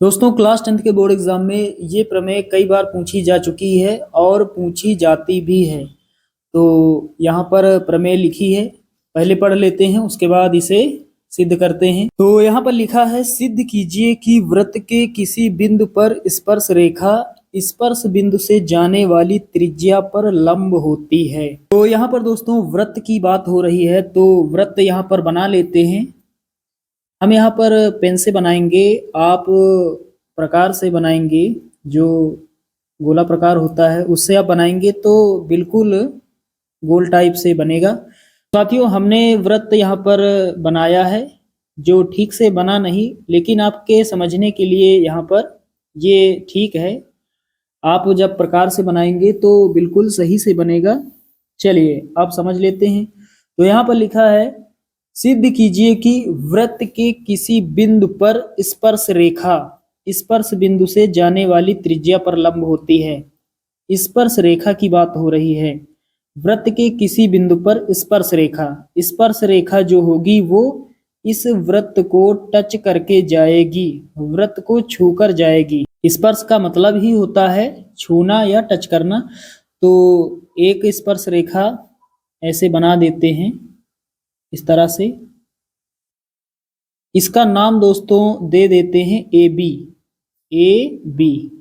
दोस्तों class 10th के board exam में ये प्रमेय कई बार पूछी जा चुकी है और पूछी जाती भी है। तो यहाँ पर प्रमेय लिखी है, पहले पढ़ लेते हैं, उसके बाद इसे सिद्ध करते हैं। तो यहाँ पर लिखा है, सिद्ध कीजिए कि वृत्त के किसी बिंदु पर स्पर्श रेखा स्पर्श बिंदु से जाने वाली त्रिज्या पर लंब होती है। तो यहाँ पर दोस्तों वृत्त की बात हो रही है, तो वृत्त यहाँ पर बना लेते हैं। हम यहाँ पर पेन से बनाएंगे, आप प्रकार से बनाएंगे, जो गोला प्रकार होता है उससे आप बनाएंगे तो बिल्कुल गोल टाइप से बनेगा। साथियों हमने वृत्त यहाँ पर बनाया है, जो ठीक से बना नहीं, लेकिन आपके समझने के लिए यहाँ पर ये ठीक है। आप जब प्रकार से बनाएंगे तो बिल्कुल सही से बनेगा। चलिए आप समझ लेते हैं। तो यहाँ पर लिखा है, सिद्ध कीजिए कि वृत्त के किसी बिंदु पर स्पर्श रेखा स्पर्श बिंदु से जाने वाली त्रिज्या पर लंब होती है। स्पर्श रेखा की बात हो रही है। वृत्त के किसी बिंदु पर स्पर्श रेखा जो होगी वो इस वृत्त को टच करके जाएगी, वृत्त को छूकर जाएगी। स्पर्श का मतलब ही होता है छूना या टच करना। तो एक स्पर्श रेखा ऐसे बना देते हैं इस तरह से। इसका नाम दोस्तों दे देते हैं ए बी। ए बी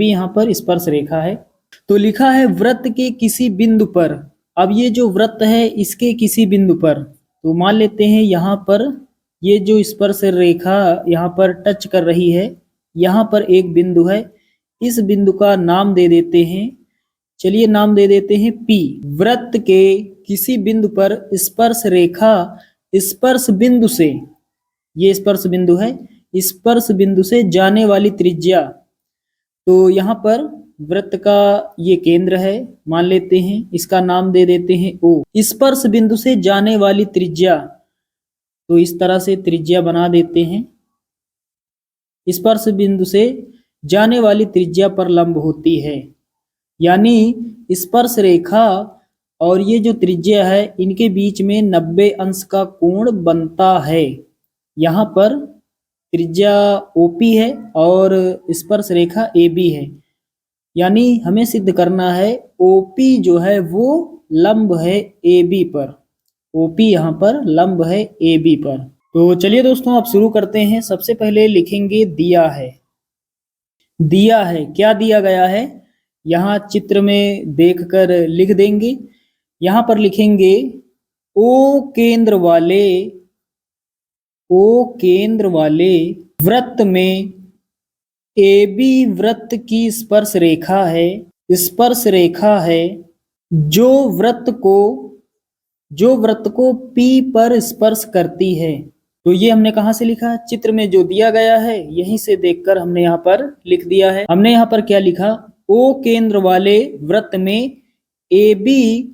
यहाँ पर स्पर्श रेखा है। तो लिखा है वृत्त के किसी बिंदु पर। अब ये जो वृत्त है इसके किसी बिंदु पर, तो मान लेते हैं यहाँ पर ये जो स्पर्श रेखा यहाँ पर टच कर रही है, यहाँ पर एक बिंदु है। इस बिंदु का नाम दे देते हैं, चलिए नाम दे देते हैं पी। वृत्त के किसी बिंदु पर स्पर्श रेखा स्पर्श बिंदु से, ये स्पर्श बिंदु है, स्पर्श बिंदु से जाने वाली त्रिज्या। तो यहाँ पर वृत्त का ये केंद्र है, मान लेते हैं, इसका नाम दे देते हैं ओ। स्पर्श बिंदु से जाने वाली त्रिज्या, तो इस तरह से त्रिज्या बना देते हैं। स्पर्श बिंदु से जाने वाली त्रिज्या पर लंब होती है, यानी स्पर्श रेखा और ये जो त्रिज्या है इनके बीच में 90 अंश का कोण बनता है। यहाँ पर त्रिज्या ओपी है और स्पर्श रेखा ए बी है, यानी हमें सिद्ध करना है ओपी जो है वो लंब है ए बी पर। ओपी यहाँ पर लंब है ए बी पर। तो चलिए दोस्तों आप शुरू करते हैं। सबसे पहले लिखेंगे दिया है। दिया है, क्या दिया गया है यहाँ चित्र में देखकर लिख देंगे। यहाँ पर लिखेंगे ओ केंद्र वाले वृत्त में ए बी वृत्त की स्पर्श रेखा है जो वृत्त को पी पर स्पर्श करती है। तो ये हमने कहाँ से लिखा, चित्र में जो दिया गया है यहीं से देखकर हमने यहाँ पर लिख दिया है। हमने यहाँ पर क्या लिखा, ओ केंद्र वाले वृत्त में ए बी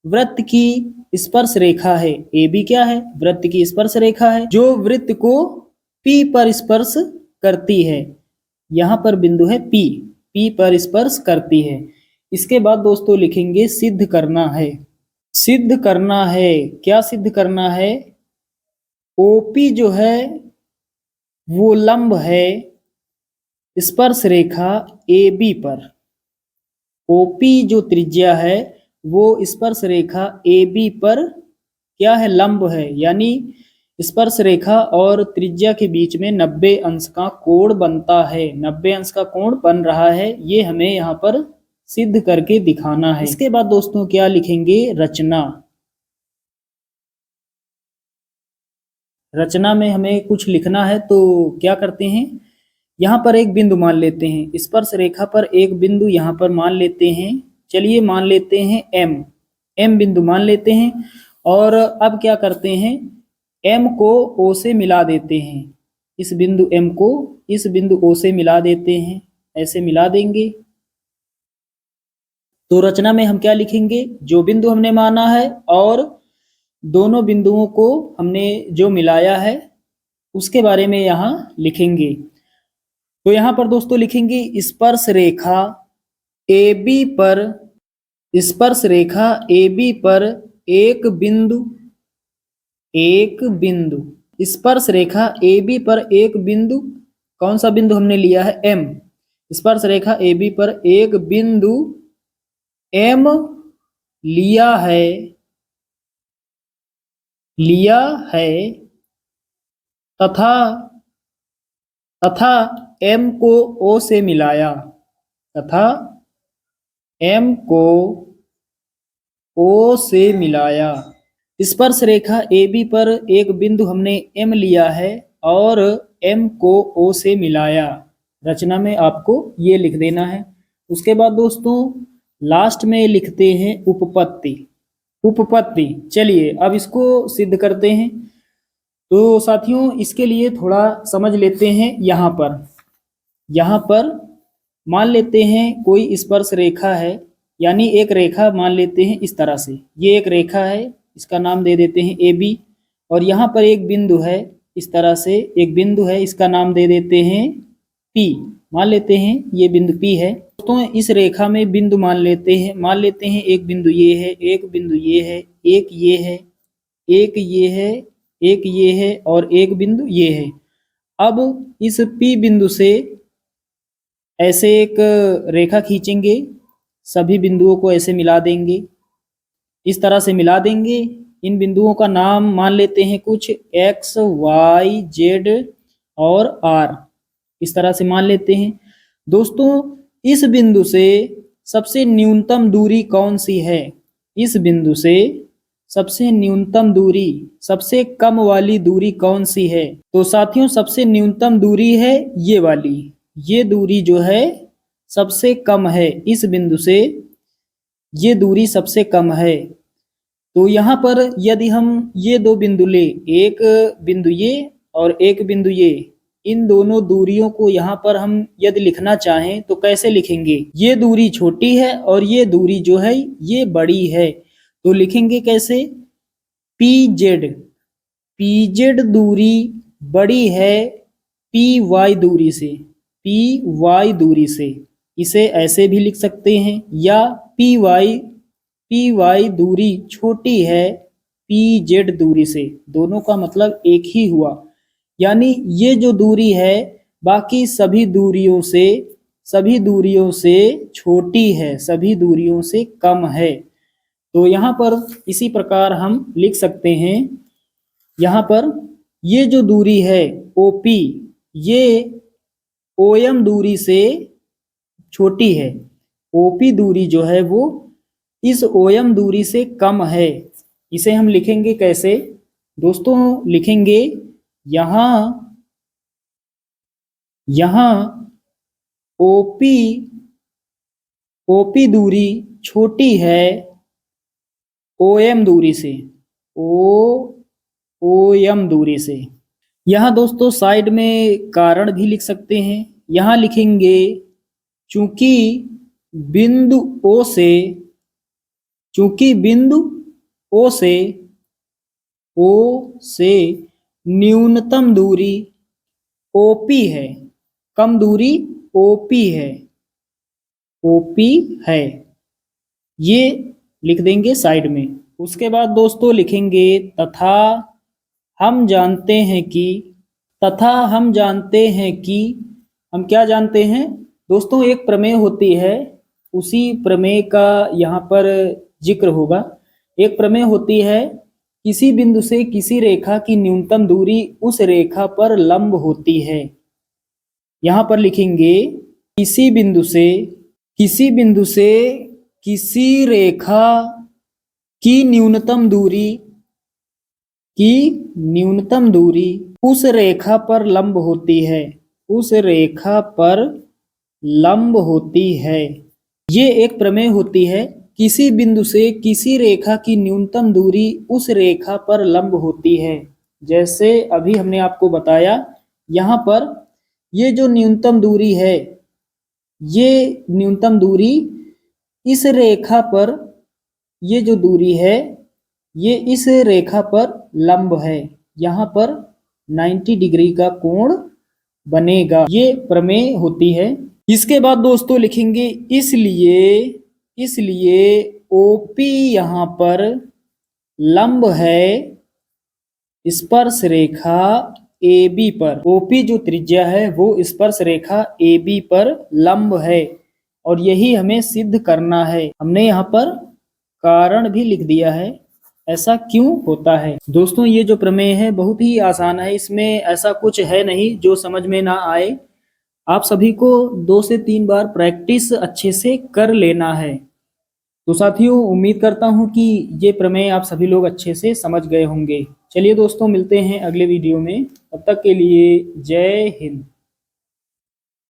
वृत्त की स्पर्श रेखा है। ए बी क्या है, वृत्त की स्पर्श रेखा है जो वृत्त को पी पर स्पर्श करती है। यहाँ पर बिंदु है पी पर स्पर्श करती है। इसके बाद दोस्तों लिखेंगे सिद्ध करना है। सिद्ध करना है, क्या सिद्ध करना है, ओपी जो है वो लंब है स्पर्श रेखा ए बी पर। ओपी जो त्रिज्या है वो स्पर्श रेखा ए बी पर क्या है, लंब है, यानी स्पर्श रेखा और त्रिज्या के बीच में 90 अंश का कोण बनता है। 90 अंश का कोण बन रहा है, ये हमें यहाँ पर सिद्ध करके दिखाना है। इसके बाद दोस्तों क्या लिखेंगे, रचना। रचना में हमें कुछ लिखना है, तो क्या करते हैं, यहाँ पर एक बिंदु मान लेते हैं, स्पर्श रेखा पर एक बिंदु यहाँ पर मान लेते हैं। चलिए मान लेते हैं एम बिंदु मान लेते हैं। और अब क्या करते हैं, एम को ओ से मिला देते हैं। इस बिंदु एम को इस बिंदु ओ से मिला देते हैं, ऐसे मिला देंगे। तो रचना में हम क्या लिखेंगे, जो बिंदु हमने माना है और दोनों बिंदुओं को हमने जो मिलाया है उसके बारे में यहाँ लिखेंगे। तो यहाँ पर दोस्तों लिखेंगे स्पर्श रेखा ए बी पर एक बिंदु स्पर्श रेखा ए बी पर एक बिंदु कौन सा बिंदु हमने लिया है? एम। स्पर्श रेखा AB पर एक बिंदु एम लिया है तथा एम को O से मिलाया, तथा एम को O से मिलाया। स्पर्श रेखा AB पर एक बिंदु हमने M लिया है और M को O से मिलाया। रचना में आपको ये लिख देना है। उसके बाद दोस्तों लास्ट में लिखते हैं उपपत्ति। उपपत्ति, चलिए अब इसको सिद्ध करते हैं। तो साथियों इसके लिए थोड़ा समझ लेते हैं। यहाँ पर मान लेते हैं कोई स्पर्श रेखा है, यानी एक रेखा मान लेते हैं इस तरह से। ये एक रेखा है, इसका नाम दे देते हैं AB। और यहाँ पर एक बिंदु है, इस तरह से एक बिंदु है, इसका नाम दे देते हैं P। मान लेते हैं ये बिंदु P है। दोस्तों इस रेखा में बिंदु मान लेते हैं एक बिंदु ये है, एक बिंदु ये है, एक ये है, एक ये है, एक ये है और एक बिंदु ये है। अब इस P बिंदु से ऐसे एक रेखा खींचेंगे, सभी बिंदुओं को ऐसे मिला देंगे, इस तरह से मिला देंगे। इन बिंदुओं का नाम मान लेते हैं कुछ X, Y, Z और R, इस तरह से मान लेते हैं। दोस्तों इस बिंदु से सबसे न्यूनतम दूरी कौन सी है? इस बिंदु से सबसे न्यूनतम दूरी, सबसे कम वाली दूरी कौन सी है? तो साथियों सबसे न्यूनतम दूरी है ये वाली, ये दूरी जो है सबसे कम है। इस बिंदु से ये दूरी सबसे कम है। तो यहाँ पर यदि हम ये दो बिंदु ले, एक बिंदु ये और एक बिंदु ये, इन दोनों दूरियों को यहाँ पर हम यदि लिखना चाहें तो कैसे लिखेंगे? ये दूरी छोटी है और ये दूरी जो है ये बड़ी है, तो लिखेंगे कैसे? PZ दूरी बड़ी है PY दूरी से, PY दूरी से। इसे ऐसे भी लिख सकते हैं, या PY दूरी छोटी है PZ दूरी से। दोनों का मतलब एक ही हुआ, यानी ये जो दूरी है बाकी सभी दूरियों से छोटी है, सभी दूरियों से कम है। तो यहाँ पर इसी प्रकार हम लिख सकते हैं, यहाँ पर ये जो दूरी है OP, ये OM दूरी से छोटी है। OP दूरी जो है वो इस OM दूरी से कम है। इसे हम लिखेंगे कैसे? दोस्तों लिखेंगे यहाँ OP दूरी छोटी है OM दूरी से, OM दूरी से। यहाँ दोस्तों साइड में कारण भी लिख सकते हैं। यहाँ लिखेंगे चूंकि बिंदु O से न्यूनतम दूरी OP है, कम दूरी OP है, ये लिख देंगे साइड में। उसके बाद दोस्तों लिखेंगे तथा हम जानते हैं कि हम क्या जानते हैं? दोस्तों एक प्रमेय होती है, उसी प्रमेय का यहाँ पर जिक्र होगा। एक प्रमेय होती है, किसी बिंदु से किसी रेखा की न्यूनतम दूरी उस रेखा पर लंब होती है। यहाँ पर लिखेंगे किसी बिंदु से किसी रेखा की न्यूनतम दूरी उस रेखा पर लंब होती है, ये एक प्रमेय होती है। किसी बिंदु से किसी रेखा की न्यूनतम दूरी उस रेखा पर लंब होती है। जैसे अभी हमने आपको बताया, यहाँ पर ये जो न्यूनतम दूरी है, ये न्यूनतम दूरी इस रेखा पर, ये जो दूरी है ये इस रेखा पर लंब है, यहाँ पर 90 डिग्री का कोण बनेगा, ये प्रमेय होती है। इसके बाद दोस्तों लिखेंगे इसलिए OP यहाँ पर लंब है स्पर्श रेखा AB पर, OP जो त्रिज्या है वो स्पर्श रेखा AB पर लंब है और यही हमें सिद्ध करना है। हमने यहाँ पर कारण भी लिख दिया है, ऐसा क्यों होता है। दोस्तों ये जो प्रमेय है बहुत ही आसान है, इसमें ऐसा कुछ है नहीं जो समझ में ना आए। आप सभी को 2 से 3 बार प्रैक्टिस अच्छे से कर लेना है। तो साथियों उम्मीद करता हूँ कि ये प्रमेय आप सभी लोग अच्छे से समझ गए होंगे। चलिए दोस्तों मिलते हैं अगले वीडियो में, तब तक के लिए जय हिंद।